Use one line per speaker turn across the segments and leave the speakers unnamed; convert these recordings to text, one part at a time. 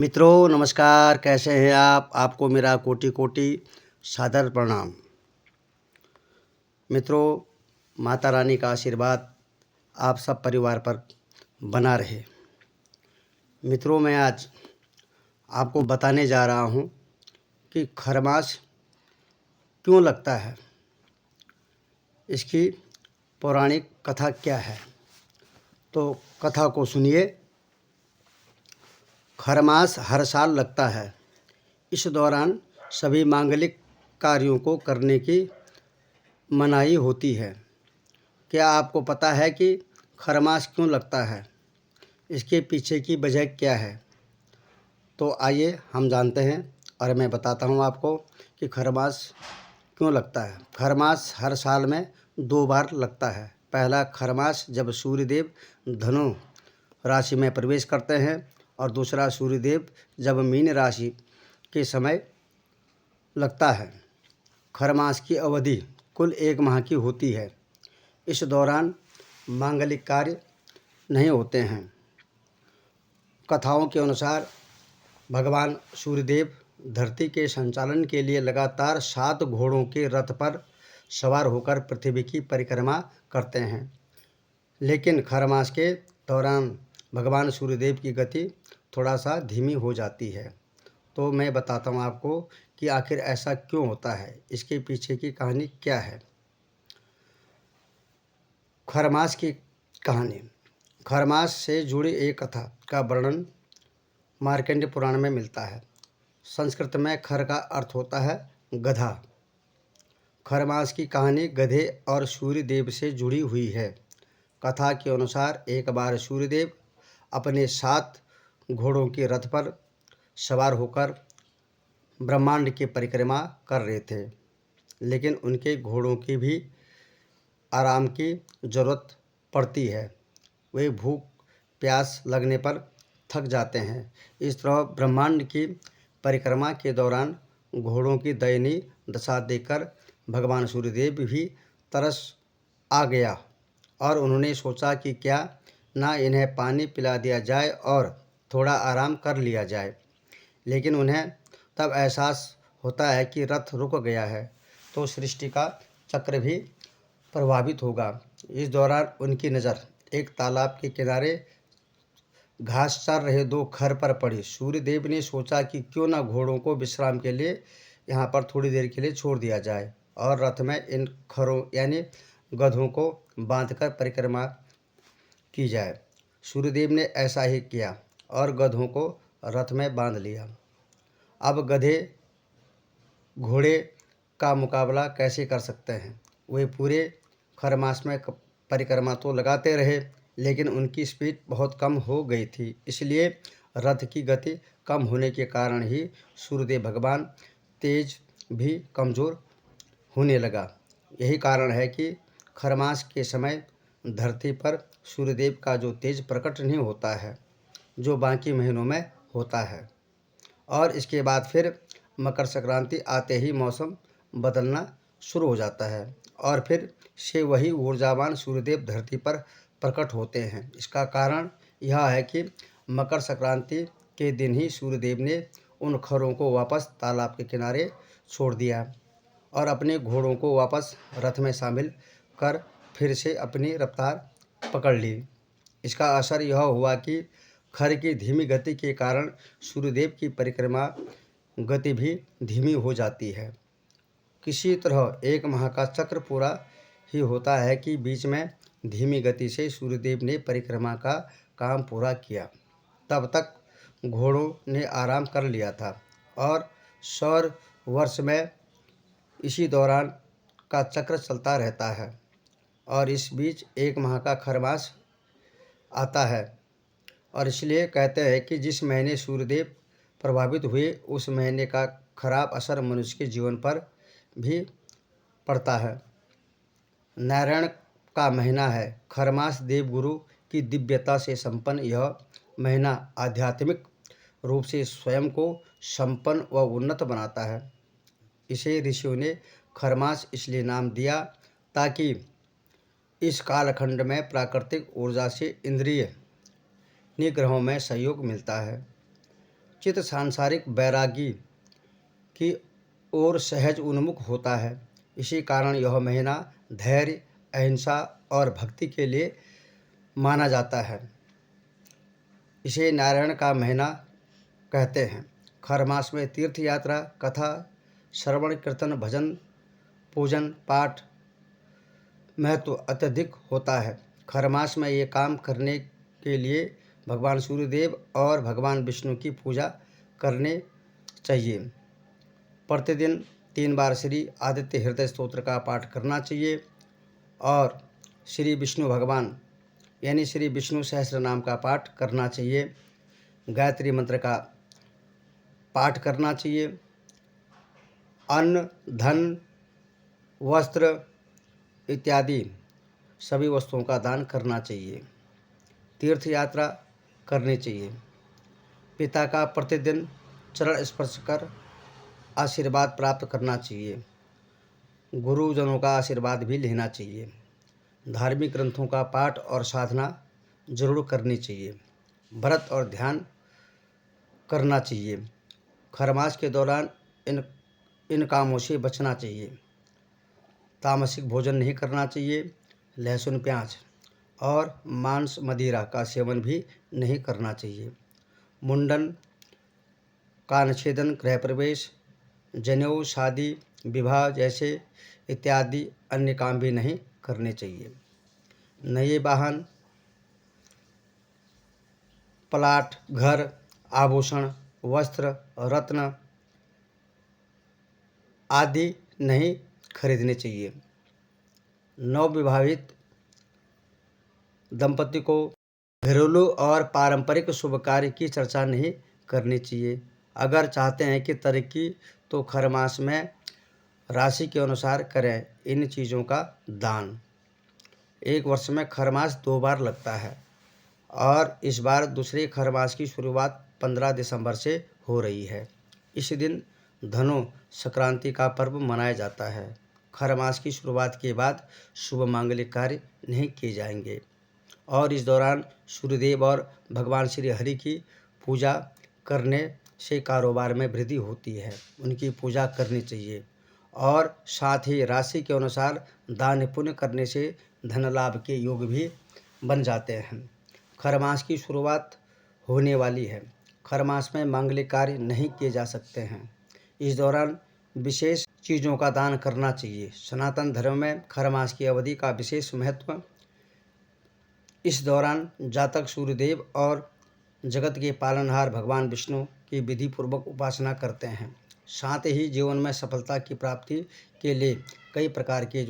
मित्रों नमस्कार, कैसे हैं आप? आपको मेरा कोटि कोटि सादर प्रणाम। मित्रों, माता रानी का आशीर्वाद आप सब परिवार पर बना रहे। मित्रों, मैं आज आपको बताने जा रहा हूँ कि खरमास क्यों लगता है, इसकी पौराणिक कथा क्या है। तो कथा को सुनिए। खरमास हर साल लगता है। इस दौरान सभी मांगलिक कार्यों को करने की मनाही होती है। क्या आपको पता है कि खरमास क्यों लगता है? इसके पीछे की वजह क्या है? तो आइए हम जानते हैं और मैं बताता हूँ आपको कि खरमास क्यों लगता है। खरमास हर साल में 2 बार लगता है। पहला खरमास जब सूर्यदेव धनु राशि में प्रवेश करते हैं और दूसरा सूर्यदेव जब मीन राशि के समय लगता है। खरमास की अवधि कुल 1 माह की होती है। इस दौरान मांगलिक कार्य नहीं होते हैं। कथाओं के अनुसार भगवान सूर्यदेव धरती के संचालन के लिए लगातार 7 घोड़ों के रथ पर सवार होकर पृथ्वी की परिक्रमा करते हैं। लेकिन खरमास के दौरान भगवान सूर्यदेव की गति थोड़ा सा धीमी हो जाती है। तो मैं बताता हूँ आपको कि आखिर ऐसा क्यों होता है, इसके पीछे की कहानी क्या है। खरमास की कहानी। खरमास से जुड़ी एक कथा का वर्णन मार्कंडेय पुराण में मिलता है। संस्कृत में खर का अर्थ होता है गधा। खरमास की कहानी गधे और सूर्यदेव से जुड़ी हुई है। कथा के अनुसार एक बार सूर्यदेव अपने 7 घोड़ों के रथ पर सवार होकर ब्रह्मांड की परिक्रमा कर रहे थे, लेकिन उनके घोड़ों की भी आराम की ज़रूरत पड़ती है। वे भूख प्यास लगने पर थक जाते हैं। इस तरह ब्रह्मांड की परिक्रमा के दौरान घोड़ों की दयनीय दशा देखकर भगवान सूर्यदेव भी तरस आ गया और उन्होंने सोचा कि क्या ना इन्हें पानी पिला दिया जाए और थोड़ा आराम कर लिया जाए। लेकिन उन्हें तब एहसास होता है कि रथ रुक गया है तो सृष्टि का चक्र भी प्रभावित होगा। इस दौरान उनकी नज़र एक तालाब के किनारे घास चर रहे 2 खर पर पड़ी। सूर्यदेव ने सोचा कि क्यों न घोड़ों को विश्राम के लिए यहाँ पर थोड़ी देर के लिए छोड़ दिया जाए और रथ में इन खरों यानी गधों को बांधकर परिक्रमा की जाए। सूर्यदेव ने ऐसा ही किया और गधों को रथ में बांध लिया। अब गधे घोड़े का मुकाबला कैसे कर सकते हैं? वे पूरे खरमास में परिक्रमा तो लगाते रहे, लेकिन उनकी स्पीड बहुत कम हो गई थी। इसलिए रथ की गति कम होने के कारण ही सूर्यदेव भगवान तेज भी कमज़ोर होने लगा। यही कारण है कि खरमास के समय धरती पर सूर्यदेव का जो तेज प्रकट नहीं होता है, जो बाकी महीनों में होता है। और इसके बाद फिर मकर संक्रांति आते ही मौसम बदलना शुरू हो जाता है और फिर से वही ऊर्जावान सूर्यदेव धरती पर प्रकट होते हैं। इसका कारण यह है कि मकर संक्रांति के दिन ही सूर्यदेव ने उन खरों को वापस तालाब के किनारे छोड़ दिया और अपने घोड़ों को वापस रथ में शामिल कर फिर से अपनी रफ्तार पकड़ ली। इसका असर यह हुआ कि खर की धीमी गति के कारण सूर्यदेव की परिक्रमा गति भी धीमी हो जाती है। किसी तरह 1 माह का चक्र पूरा ही होता है कि बीच में धीमी गति से सूर्यदेव ने परिक्रमा का काम पूरा किया। तब तक घोड़ों ने आराम कर लिया था और सौर वर्ष में इसी दौरान का चक्र चलता रहता है और इस बीच 1 माह का खरमास आता है। और इसलिए कहते हैं कि जिस महीने सूर्यदेव प्रभावित हुए उस महीने का खराब असर मनुष्य के जीवन पर भी पड़ता है। नारायण का महीना है। खरमास देवगुरु की दिव्यता से संपन्न यह महीना आध्यात्मिक रूप से स्वयं को संपन्न व उन्नत बनाता है। इसे ऋषियों ने खरमास इसलिए नाम दिया ताकि इस कालखंड में प्राकृतिक ऊर्जा से इंद्रिय निग्रहों में सहयोग मिलता है। चित्त सांसारिक वैरागी की ओर सहज उन्मुख होता है। इसी कारण यह महीना धैर्य, अहिंसा और भक्ति के लिए माना जाता है। इसे नारायण का महीना कहते हैं। खर मास में तीर्थ यात्रा, कथा, श्रवण, कीर्तन, भजन, पूजन, पाठ महत्व अत्यधिक होता है। खर मास में ये काम करने के लिए भगवान सूर्यदेव और भगवान विष्णु की पूजा करने चाहिए। प्रतिदिन 3 बार श्री आदित्य हृदय स्तोत्र का पाठ करना चाहिए और श्री विष्णु भगवान यानी श्री विष्णु सहस्त्र नाम का पाठ करना चाहिए। गायत्री मंत्र का पाठ करना चाहिए। अन्न, धन, वस्त्र इत्यादि सभी वस्तुओं का दान करना चाहिए। तीर्थ यात्रा करनी चाहिए। पिता का प्रतिदिन चरण स्पर्श कर आशीर्वाद प्राप्त करना चाहिए। गुरुजनों का आशीर्वाद भी लेना चाहिए। धार्मिक ग्रंथों का पाठ और साधना जरूर करनी चाहिए। व्रत और ध्यान करना चाहिए। खरमास के दौरान इन कामों से बचना चाहिए। तामसिक भोजन नहीं करना चाहिए। लहसुन, प्याज और मांस, मदिरा का सेवन भी नहीं करना चाहिए। मुंडन, कानछेदन, गृह प्रवेश, जनेऊ, शादी, विवाह जैसे इत्यादि अन्य काम भी नहीं करने चाहिए। नए वाहन, प्लाट, घर, आभूषण, वस्त्र, रत्न आदि नहीं खरीदने चाहिए। नवविवाहित दंपति को घरेलू और पारंपरिक शुभ कार्य की चर्चा नहीं करनी चाहिए। अगर चाहते हैं कि तरक्की तो खर मास में राशि के अनुसार करें इन चीज़ों का दान। एक वर्ष में खर मास 2 बार लगता है और इस बार दूसरे खर मास की शुरुआत 15 दिसंबर से हो रही है। इस दिन धनु संक्रांति का पर्व मनाया जाता है। खर मास की शुरुआत के बाद शुभ मांगलिक कार्य नहीं किए जाएंगे और इस दौरान सूर्यदेव और भगवान श्री हरि की पूजा करने से कारोबार में वृद्धि होती है। उनकी पूजा करनी चाहिए और साथ ही राशि के अनुसार दान पुण्य करने से धन लाभ के योग भी बन जाते हैं। खर मास की शुरुआत होने वाली है। खर मास में मांगलिक कार्य नहीं किए जा सकते हैं। इस दौरान विशेष चीज़ों का दान करना चाहिए। सनातन धर्म में खर मास की अवधि का विशेष महत्व। इस दौरान जातक सूर्यदेव और जगत के पालनहार भगवान विष्णु की विधि पूर्वक उपासना करते हैं। साथ ही जीवन में सफलता की प्राप्ति के लिए कई प्रकार के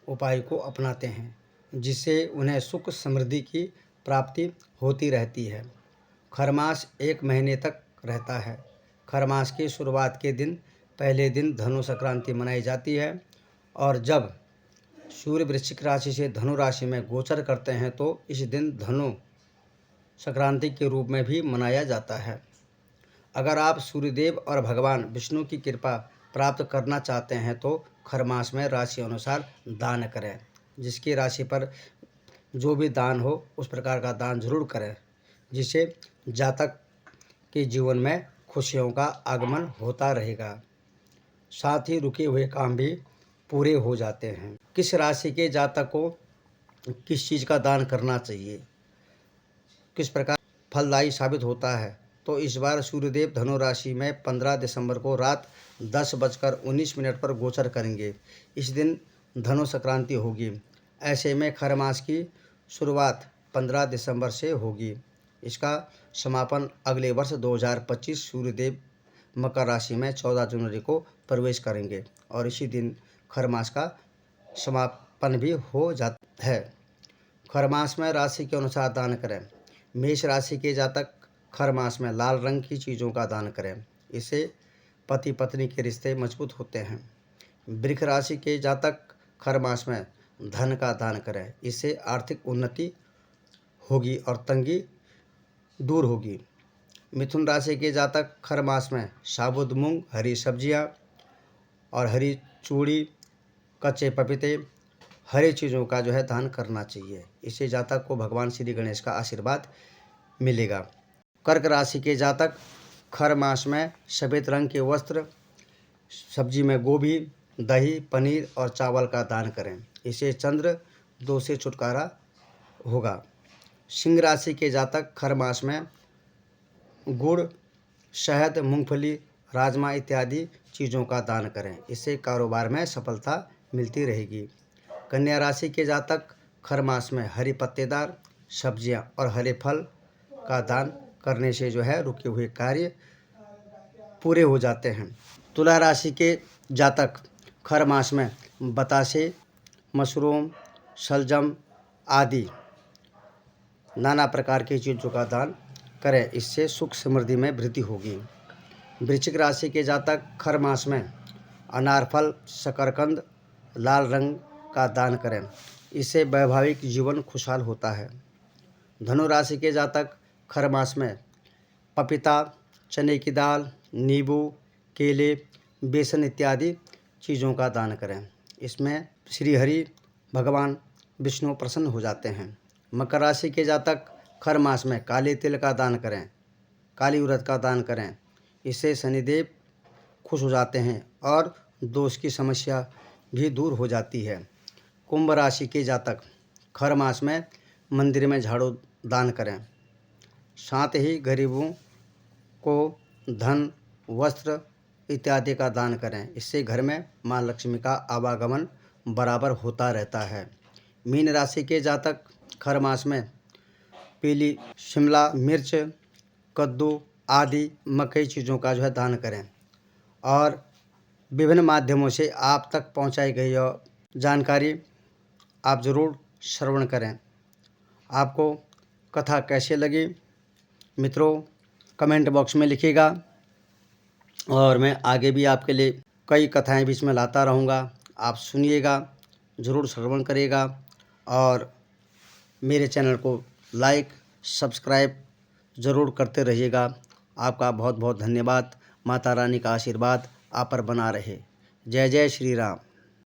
उपाय को अपनाते हैं, जिससे उन्हें सुख समृद्धि की प्राप्ति होती रहती है। खर मास 1 महीने तक रहता है। खर मास की शुरुआत के दिन पहले दिन धनु संक्रांति मनाई जाती है और जब सूर्य वृश्चिक राशि से धनु राशि में गोचर करते हैं तो इस दिन धनु संक्रांति के रूप में भी मनाया जाता है। अगर आप सूर्यदेव और भगवान विष्णु की कृपा प्राप्त करना चाहते हैं तो खर मास में राशि अनुसार दान करें। जिसकी राशि पर जो भी दान हो उस प्रकार का दान जरूर करें, जिससे जातक के जीवन में खुशियों का आगमन होता रहेगा। साथ ही रुके हुए काम भी पूरे हो जाते हैं। किस राशि के जातक को किस चीज़ का दान करना चाहिए, किस प्रकार फलदायी साबित होता है, तो इस बार सूर्यदेव धनु राशि में 15 दिसंबर को रात 10:19 पर गोचर करेंगे। इस दिन धनु संक्रांति होगी। ऐसे में खर मास की शुरुआत 15 दिसंबर से होगी। इसका समापन अगले वर्ष 2025 सूर्यदेव मकर राशि में 14 जनवरी को प्रवेश करेंगे और इसी दिन खर मास का समापन भी हो जाता है। खर मास में राशि के अनुसार दान करें। मेष राशि के जातक खर मास में लाल रंग की चीज़ों का दान करें। इससे पति पत्नी के रिश्ते मजबूत होते हैं। वृष राशि के जातक खर मास में धन का दान करें। इससे आर्थिक उन्नति होगी और तंगी दूर होगी। मिथुन राशि के जातक खर मास में साबुत मूंग, हरी सब्जियां और हरी चूड़ी, कच्चे पपीते, हरी चीज़ों का दान करना चाहिए। इससे जातक को भगवान श्री गणेश का आशीर्वाद मिलेगा। कर्क राशि के जातक खर मास में सफ़ेद रंग के वस्त्र, सब्जी में गोभी, दही, पनीर और चावल का दान करें। इससे चंद्र दोष से छुटकारा होगा। सिंह राशि के जातक खर मास में गुड़, शहद, मूंगफली, राजमा इत्यादि चीज़ों का दान करें। इससे कारोबार में सफलता मिलती रहेगी। कन्या राशि के जातक खर मास में हरी पत्तेदार सब्जियां और हरे फल का दान करने से रुके हुए कार्य पूरे हो जाते हैं। तुला राशि के जातक खर मास में बतासे, मशरूम, शलजम आदि नाना प्रकार की चीज़ों का दान करें। इससे सुख समृद्धि में वृद्धि होगी। वृश्चिक राशि के जातक खर मास में अनारफल, शकरकंद, लाल रंग का दान करें। इससे वैवाहिक जीवन खुशहाल होता है। धनु राशि के जातक खर मास में पपीता, चने की दाल, नींबू, केले, बेसन इत्यादि चीज़ों का दान करें। इसमें श्री हरि भगवान विष्णु प्रसन्न हो जाते हैं। मकर राशि के जातक खर मास में काले तिल का दान करें, काली उड़द का दान करें। इससे शनिदेव खुश हो जाते हैं और दोष की समस्या भी दूर हो जाती है। कुंभ राशि के जातक खर मास में मंदिर में झाड़ू दान करें। साथ ही गरीबों को धन, वस्त्र इत्यादि का दान करें। इससे घर में माँ लक्ष्मी का आवागमन बराबर होता रहता है। मीन राशि के जातक खर मास में पीली शिमला मिर्च, कद्दू आदि मकई चीज़ों का दान करें और विभिन्न माध्यमों से आप तक पहुंचाई गई यह जानकारी आप ज़रूर श्रवण करें। आपको कथा कैसे लगी मित्रों, कमेंट बॉक्स में लिखिएगा और मैं आगे भी आपके लिए कई कथाएं बीच में लाता रहूँगा। आप सुनिएगा, ज़रूर श्रवण करिएगा और मेरे चैनल को लाइक, सब्सक्राइब ज़रूर करते रहिएगा। आपका बहुत बहुत धन्यवाद। माता रानी का आशीर्वाद आप पर बना रहे। जय जय श्री राम।